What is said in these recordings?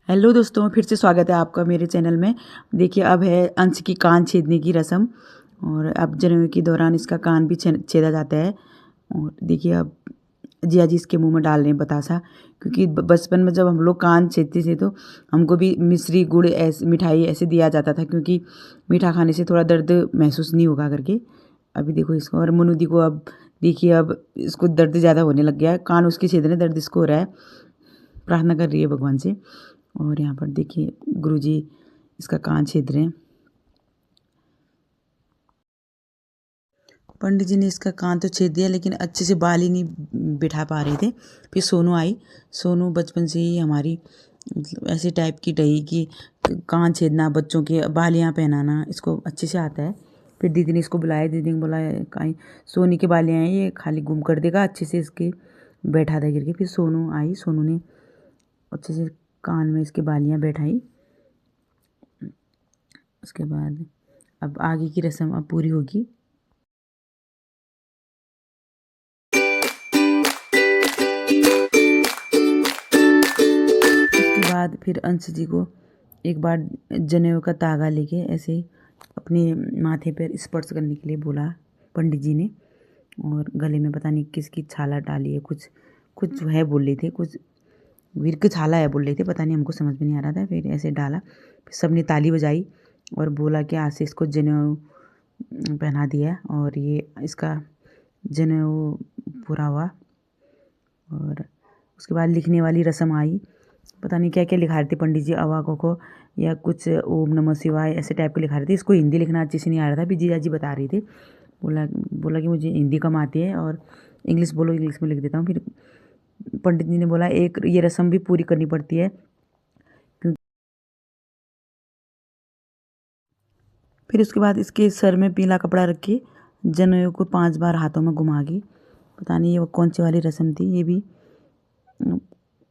Hello दोस्तों, फिर से स्वागत है आपका मेरे चैनल में। देखिए, अब है अंश की कान छेदने की रस्म। और अब जनेऊ के दौरान इसका कान भी छेदा जाता है। और देखिए, अब जिया जी इसके मुंह में डाल रहे हैं बतासा, क्योंकि बचपन में जब हम लोग कान छेदते थे तो हमको भी मिश्री गुड़ ऐसे मिठाई ऐसे दिया जाता था, क्योंकि मीठा खाने से थोड़ा दर्द महसूस नहीं होगा करके। अभी देखो इसको, और मनुदी को अब देखिए, अब इसको दर्द ज़्यादा होने लग गया है, कान उसके छेद रहे, दर्द इसको हो रहा है। प्रार्थना कर रही है भगवान से। और यहाँ पर देखिए गुरुजी इसका कान छेद रहे हैं। पंडित जी ने इसका कान तो छेद दिया, लेकिन अच्छे से बाल ही नहीं बिठा पा रहे थे। फिर सोनू आई। सोनू बचपन से ही हमारी मतलब ऐसे टाइप की रही कि कान छेदना, बच्चों के बालियाँ पहनाना इसको अच्छे से आता है। फिर दीदी ने इसको बुलाया, दीदी ने बोला कहीं सोनी के बालियाँ हैं, ये खाली गुम कर देगा, अच्छे से इसके बैठा दे करके। फिर सोनू आई, सोनू ने अच्छे से कान में इसके बालियाँ बैठाई। उसके बाद अब आगे की रस्म अब पूरी होगी। उसके बाद फिर अंश जी को एक बार जनेऊ का धागा लेके ऐसे अपने माथे पर स्पर्श करने के लिए बोला पंडित जी ने। और गले में पता नहीं किसकी छाला डाली है, कुछ कुछ है बोल रहे थे, कुछ वीर की छाला है बोल रहे थे, पता नहीं, हमको समझ में नहीं आ रहा था। फिर ऐसे डाला, फिर सबने ताली बजाई और बोला कि आज से इसको जनेऊ पहना दिया और ये इसका जनेऊ पूरा हुआ। और उसके बाद लिखने वाली रस्म आई। पता नहीं क्या क्या लिखा रहे थे पंडित जी, अवा को या कुछ ओम नमः शिवाय ऐसे टाइप के लिखा रहे थे। इसको हिंदी लिखना अच्छे से नहीं आ रहा था। भी जीजा जी बता रही थी, बोला बोला कि मुझे हिंदी कम आती है और इंग्लिश बोलो, इंग्लिश में लिख देता हूँ। फिर पंडित जी ने बोला एक ये रस्म भी पूरी करनी पड़ती है, क्योंकि फिर उसके बाद इसके सर में पीला कपड़ा रख के जनेऊ को 5 बार हाथों में घुमा के, पता नहीं ये वो कौन सी वाली रस्म थी, ये भी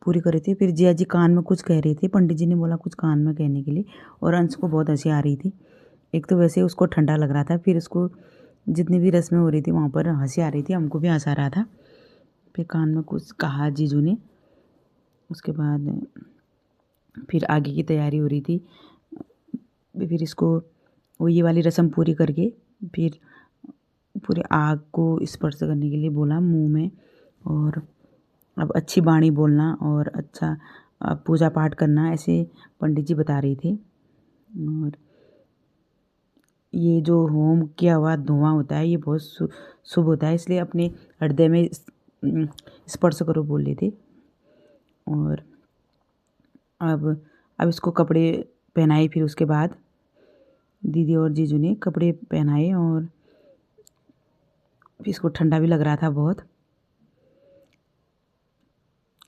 पूरी करी थी। फिर जिया जी कान में कुछ कह रही थी, पंडित जी ने बोला कुछ कान में कहने के लिए, और अंश को बहुत हंसी आ रही थी। एक तो वैसे उसको ठंडा लग रहा था, फिर उसको जितनी भी रस्में हो रही थी वहाँ पर हंसी आ रही थी, हमको भी हंसा रहा था। फिर कान में कुछ कहा जीजू ने। उसके बाद फिर आगे की तैयारी हो रही थी। फिर इसको वो ये वाली रस्म पूरी करके फिर पूरे आग को स्पर्श करने के लिए बोला मुंह में। और अब अच्छी बाणी बोलना और अच्छा पूजा पाठ करना, ऐसे पंडित जी बता रही थी। और ये जो होम किया हुआ धुआं होता है ये बहुत शुभ होता है, इसलिए अपने हृदय में स्पर्श करो बोल रहे थे। और अब इसको कपड़े पहनाए। फिर उसके बाद दीदी और जीजू ने कपड़े पहनाए और इसको ठंडा भी लग रहा था बहुत।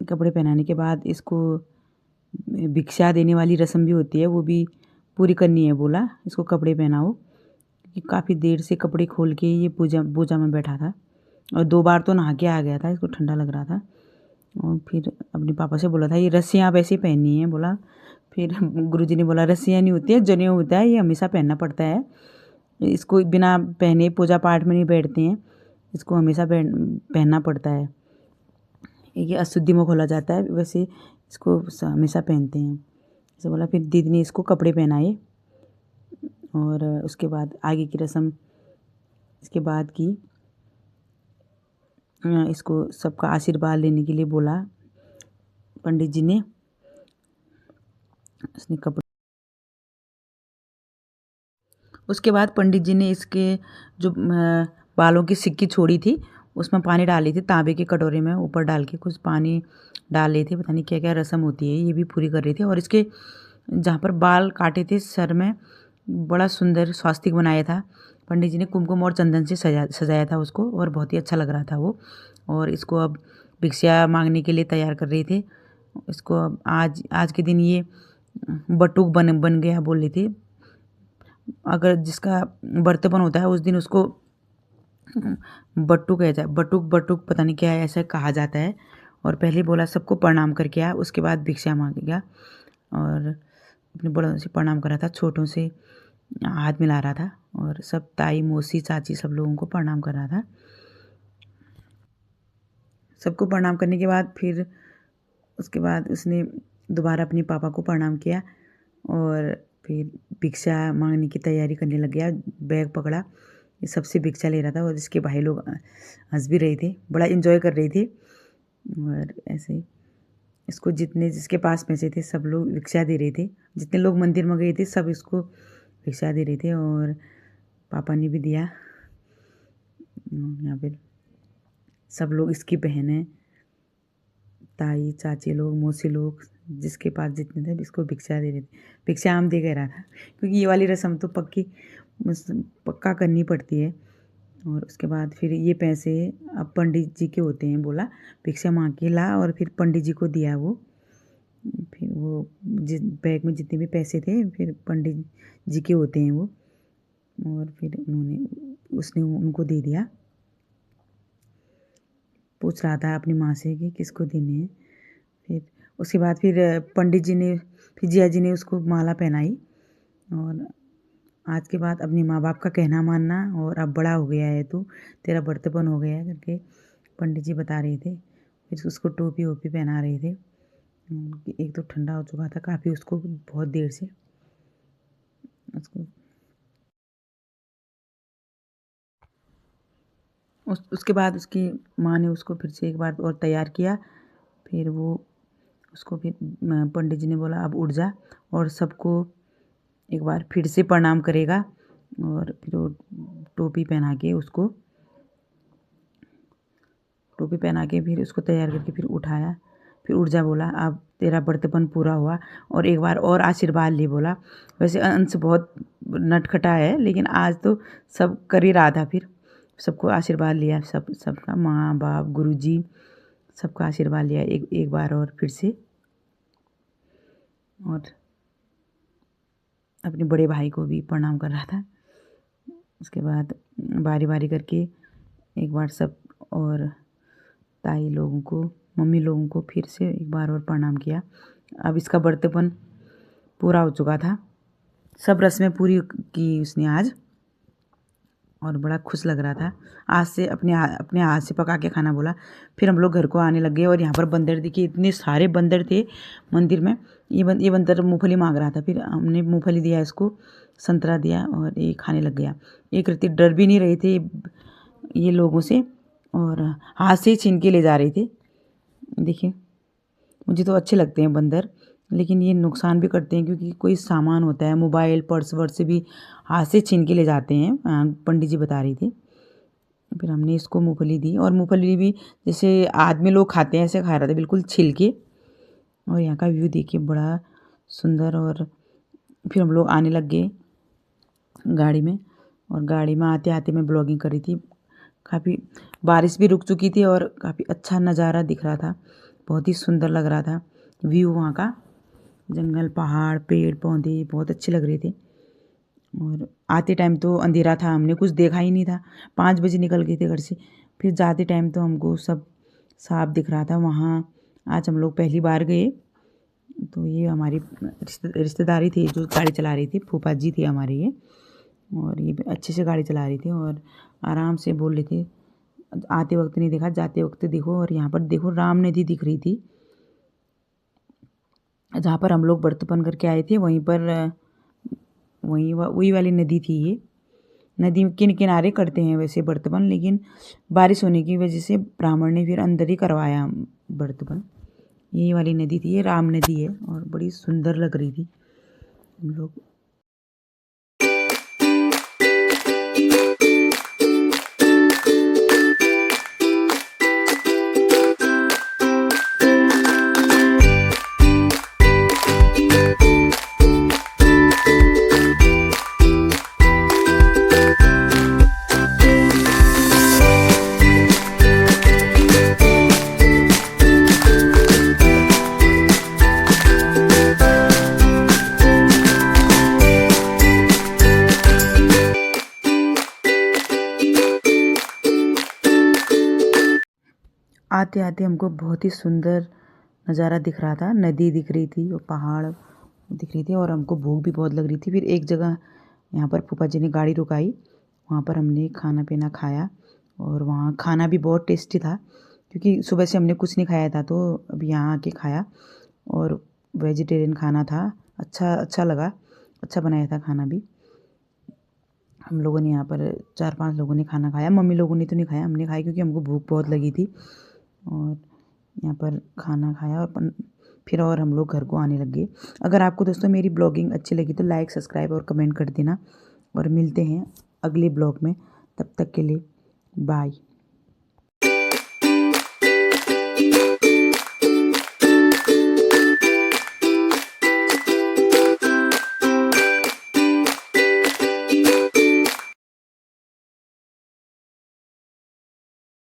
कपड़े पहनाने के बाद इसको भिक्षा देने वाली रस्म भी होती है, वो भी पूरी करनी है। बोला इसको कपड़े पहनाओ, कि काफ़ी देर से कपड़े खोल के ये पूजा में बैठा था और 2 बार तो नहा के आ गया था, इसको ठंडा लग रहा था। और फिर अपने पापा से बोला था ये रस्सियाँ आप ऐसे पहननी है। बोला, फिर गुरुजी ने बोला रस्सियाँ नहीं होती है, जनेऊ होता है, ये हमेशा पहनना पड़ता है, इसको बिना पहने पूजा पाठ में नहीं बैठते हैं, इसको हमेशा पहनना पड़ता है, ये अशुद्धि में खोला जाता है, वैसे इसको हमेशा पहनते हैं ऐसे बोला। फिर दीदी ने इसको कपड़े पहनाए और उसके बाद आगे की रस्म इसके बाद की। इसको सबका आशीर्वाद लेने के लिए बोला पंडित जी ने। इसने कपड़े, उसके बाद पंडित जी ने इसके जो बालों की सिक्की छोड़ी थी उसमें पानी डाली थी, तांबे के कटोरे में ऊपर डाल के कुछ पानी डाल रहे थे। पता नहीं क्या क्या रस्म होती है, ये भी पूरी कर रहे थे। और इसके जहाँ पर बाल काटे थे सर में बड़ा सुंदर स्वास्तिक बनाया था पंडित जी ने, कुमकुम और चंदन से सजाया था उसको, और बहुत ही अच्छा लग रहा था वो। और इसको अब भिक्षा मांगने के लिए तैयार कर रहे थे। इसको अब आज के दिन ये बटुक बन गया बोल रहे थे। अगर जिसका बर्तन होता है उस दिन उसको बट्टू कहा जाए, बटुक बटुक पता नहीं क्या है, ऐसा कहा जाता है। और पहले बोला सबको प्रणाम करके आया, उसके बाद भिक्षा मांगेगा। और अपने बड़ों से प्रणाम कर रहा था, छोटों से हाथ मिला रहा था, और सब ताई मौसी चाची सब लोगों को प्रणाम कर रहा था। सबको प्रणाम करने के बाद फिर उसके बाद उसने दोबारा अपने पापा को प्रणाम किया और फिर भिक्षा मांगने की तैयारी करने लग गया। बैग पकड़ा, ये सबसे भिक्षा ले रहा था और इसके भाई लोग हंस भी रहे थे, बड़ा एंजॉय कर रहे थे। और ऐसे ही इसको जितने जिसके पास पैसे थे सब लोग भिक्षा दे रहे थे। जितने लोग मंदिर में गए थे सब इसको भिक्षा दे रहे थे और पापा ने भी दिया। यहाँ पे सब लोग, इसकी बहनें, ताई, चाची लोग, मौसी लोग, जिसके पास जितने थे इसको भिक्षा दे रहे थे। भिक्षा आम दे कह रहा था क्योंकि ये वाली रस्म तो पक्का करनी पड़ती है। और उसके बाद फिर ये पैसे अब पंडित जी के होते हैं। बोला भिक्षा मांग के ला और फिर पंडित जी को दिया वो। फिर वो जिस बैग में जितने भी पैसे थे फिर पंडित जी के होते हैं वो। और फिर उसने उनको दे दिया। पूछ रहा था अपनी माँ से कि किसको देने हैं। फिर उसके बाद फिर पंडित जी ने, फिर जिया जी ने उसको माला पहनाई। और आज के बाद अपने माँ बाप का कहना मानना, और अब बड़ा हो गया है तो तेरा बर्तपन हो गया है करके पंडित जी बता रहे थे। फिर उसको टोपी वोपी पहना रहे थे। एक तो ठंडा हो चुका था काफ़ी उसको, बहुत देर से उसको। उसके बाद उसकी माँ ने उसको फिर से एक बार और तैयार किया। फिर वो उसको फिर पंडित जी ने बोला अब उठ जा, और सबको एक बार फिर से प्रणाम करेगा। और फिर वो टोपी पहना के फिर उसको तैयार करके फिर उठाया। फिर उठ जा बोला अब तेरा बर्तपन पूरा हुआ, और एक बार और आशीर्वाद ले बोला। वैसे अंश बहुत नटखटा है लेकिन आज तो सब कर ही रहा था। फिर सबको आशीर्वाद लिया, सबका माँ बाप गुरुजी सबका आशीर्वाद लिया एक बार और फिर से। और अपने बड़े भाई को भी प्रणाम कर रहा था। उसके बाद बारी बारी करके एक बार सब, और ताई लोगों को, मम्मी लोगों को फिर से एक बार और प्रणाम किया। अब इसका बर्तपन पूरा हो चुका था। सब रस्में पूरी की उसने आज, और बड़ा खुश लग रहा था। आज से अपने हाथ से पका के खाना बोला। फिर हम लोग घर को आने लग गए और यहाँ पर बंदर दिखे, इतने सारे बंदर थे मंदिर में। ये बंदर मूँगफली मांग रहा था। फिर हमने मूँगफली दिया इसको, संतरा दिया, और ये खाने लग गया। एक रत्ती डर भी नहीं रहे थे ये लोगों से, और हाथ से ही छीन के ले जा रहे थे। देखिए मुझे तो अच्छे लगते हैं बंदर, लेकिन ये नुकसान भी करते हैं क्योंकि कोई सामान होता है, मोबाइल पर्स वर्स से भी हाथ से छीन के ले जाते हैं। पंडित जी बता रही थी। फिर हमने इसको मूँगफली दी, और मूँगफली भी जैसे आदमी लोग खाते हैं ऐसे खा रहा था, बिल्कुल छिल के। और यहाँ का व्यू देखिए बड़ा सुंदर। और फिर हम लोग आने लग गए गाड़ी में, और गाड़ी में आते आते मैं ब्लॉगिंग कर रही थी। काफ़ी बारिश भी रुक चुकी थी और काफ़ी अच्छा नज़ारा दिख रहा था, बहुत ही सुंदर लग रहा था व्यू वहाँ का। जंगल, पहाड़, पेड़ पौधे बहुत अच्छे लग रहे थे। और आते टाइम तो अंधेरा था, हमने कुछ देखा ही नहीं था। 5 बजे निकल गए थे घर से। फिर जाते टाइम तो हमको सब साफ दिख रहा था वहाँ। आज हम लोग पहली बार गए, तो ये हमारी रिश्तेदारी थी जो गाड़ी चला रही थी, फूफा जी थे हमारे ये। और ये अच्छे से गाड़ी चला रही थी और आराम से बोल रहे थे। आते वक्त नहीं देखा, जाते वक्त देखो। और यहाँ पर देखो राम नदी दिख रही थी, जहाँ पर हम लोग बर्तपन करके आए थे वहीं पर, वही वाली नदी थी ये। नदी के किनारे करते हैं वैसे बर्तपन, लेकिन बारिश होने की वजह से ब्राह्मण ने फिर अंदर ही करवाया बर्तपन। यही वाली नदी थी, ये राम नदी है, और बड़ी सुंदर लग रही थी। हम लोग आते आते हमको बहुत ही सुंदर नज़ारा दिख रहा था। नदी दिख रही थी और पहाड़ दिख रही थी, और हमको भूख भी बहुत लग रही थी। फिर एक जगह यहाँ पर फूफा जी ने गाड़ी रुकाई, वहाँ पर हमने खाना पीना खाया। और वहाँ खाना भी बहुत टेस्टी था क्योंकि सुबह से हमने कुछ नहीं खाया था, तो अभी यहाँ आके खाया। और वेजिटेरियन खाना था। अच्छा लगा, अच्छा बनाया था खाना भी। हम लोगों ने यहाँ पर 4-5 लोगों ने खाना खाया। मम्मी लोगों ने तो नहीं खाया, हमने खाया क्योंकि हमको भूख बहुत लगी थी। और यहाँ पर खाना खाया और फिर हम लोग घर को आने लग गए। अगर आपको दोस्तों मेरी ब्लॉगिंग अच्छी लगी तो लाइक, सब्सक्राइब और कमेंट कर देना। और मिलते हैं अगले ब्लॉग में, तब तक के लिए बाय।